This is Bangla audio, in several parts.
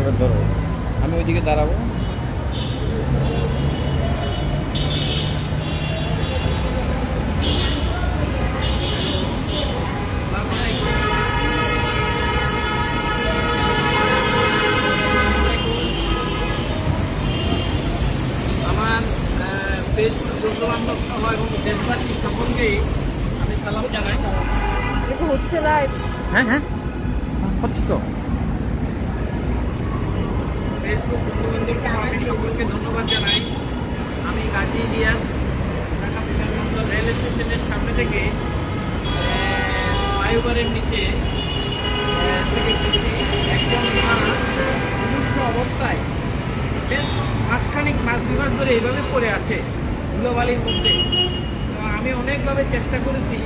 ক্যামেরাটা ধরো, আমি ওইদিকে দাঁড়াবো। আমার ফেসবুক বন্ধু-বান্ধব সহ এবং দেশবাসী সকলকেই আমি সালাম জানাই। হচ্ছে লাইভ। হ্যাঁ হ্যাঁ হচ্ছে তো। ফেসবুক বন্ধু-বান্ধবকে আমি সকলকে ধন্যবাদ জানাই। আমি গাজী ইলিয়াস, ঢাকা বিমানবন্দর রেল স্টেশনের সামনে থেকে ফ্লাইওভারের নিচে থেকে এসেছি। একজন মা মুমূর্ষু অবস্থায় বেশ মাস 2 মাস ধরে এইভাবে পড়ে আছে ধুলোবালির মধ্যে। তো আমি অনেকভাবে চেষ্টা করেছি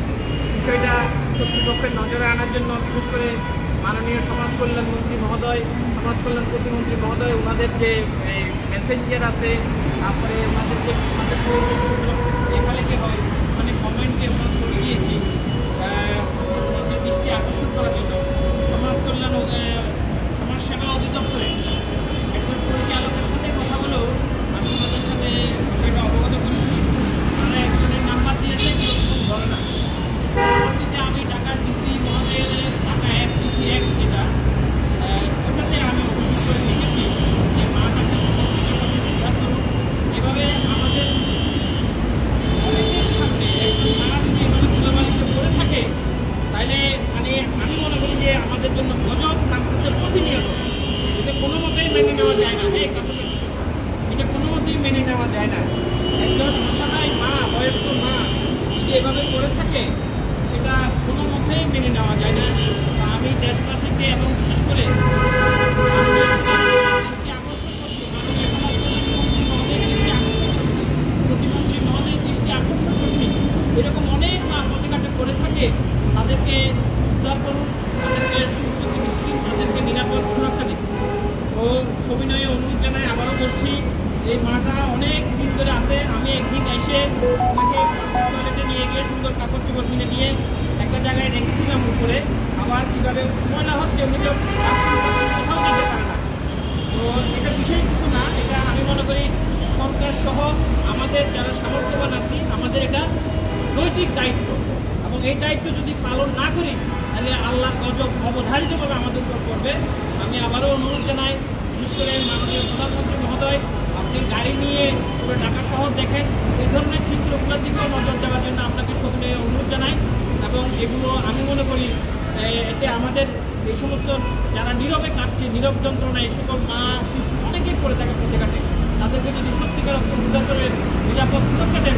বিষয়টা কর্তৃপক্ষের নজরে আনার জন্য, বিশেষ করে মাননীয় সমাজ কল্যাণ মন্ত্রী মহোদয়, সমাজ কল্যাণ প্রতিমন্ত্রী মহোদয়, ওনাদের যে মেসেঞ্জার আছে, তারপরে ওনাদের যে আমাদের এখানে কি হয় মানে কমেন্টে আমরা সরে গিয়েছি ওনাদের দৃষ্টি আকর্ষণ করার জন্য। সমাজ কল্যাণ সমাজসেবা অধিদপ্তরে একজন পরিচালকের সাথে কথা বলেও আমি ওনাদের সাথে বিষয়টা অবগত করেছি। তারা একজনের নাম্বার দিয়েছে, কিন্তু ধরে না। পরবর্তীতে আমি ঢাকার ডিসি মহোদয়ের ঢাকা 1 ডিসি 1 যেটা ওটাতে আমি অভিযোগ করে লিখেছি যে মাটাকে উদ্ধার করুন। এভাবে আমাদের অনেকের সামনে একজন মা যদি এভাবে ধুলাবালিতে পড়ে থাকে, তাহলে মানে আমি মনে করি যে আমাদের জন্য গজব নামতেছে প্রতিনিয়ত। এটা কোনো মতেই মেনে নেওয়া যায় না। এটা কোনো মতেই মেনে নেওয়া যায় না। একজন অসহায় মা, বয়স্ক মা যদি এভাবে পড়ে থাকে, সেটা কোনো মতেই মেনে নেওয়া যায় না। আমি দেশবাসীকে এবং বিশেষ করে প্রতিমন্ত্রী মহোদয়ের দৃষ্টি আকর্ষণ করছি, এরকম অনেক মা পথঘাটে পড়ে থাকে, তাদেরকে উদ্ধার করুন, তাদেরকে সুস্থ চিকিৎসা, তাদেরকে নিরাপদ সুরক্ষা দিন। ও সবিনয়ে অনুরোধ জানাই, আবারও বলছি, এই মাটা অনেক দিন ধরে আছে। আমি একদিন এসে ওনাকে টয়লেটে নিয়ে গিয়ে সুন্দর কাপড় চোপড় কিনে নিয়ে একটা জায়গায় রেখেছিলাম উপরে। আবার কীভাবে ময়লা হচ্ছে উনি তো কোথাও যেতে পারে না। তো এটা বিষয় কিছু না, এটা আমি মনে করি সরকার সহ আমাদের যারা সামর্থ্যবান আছি, আমাদের এটা নৈতিক দায়িত্ব, এবং এই দায়িত্ব যদি পালন না করি তাহলে আল্লাহর গজব অবধারিতভাবে আমাদের উপর পড়বে। আমি আবারও অনুরোধ জানাই, বিশেষ করে মাননীয় প্রধানমন্ত্রী মহোদয়, আপনি গাড়ি নিয়ে পুরো ঢাকা শহর দেখেন, এই ধরনের চিত্রগুলোর দিকেও নজর দেওয়ার জন্য আপনাকে সকলে অনুরোধ জানাই। এবং এগুলো আমি মনে করি এতে আমাদের এই সমস্ত যারা নীরবে কাটছে, নীরব যন্ত্রণা, এই সকল মা শিশু অনেকেই পড়ে থাকে পথে ঘাটে, তাদেরকে যদি সত্যিকার অর্থ নিরাপদ সুরক্ষা দেন,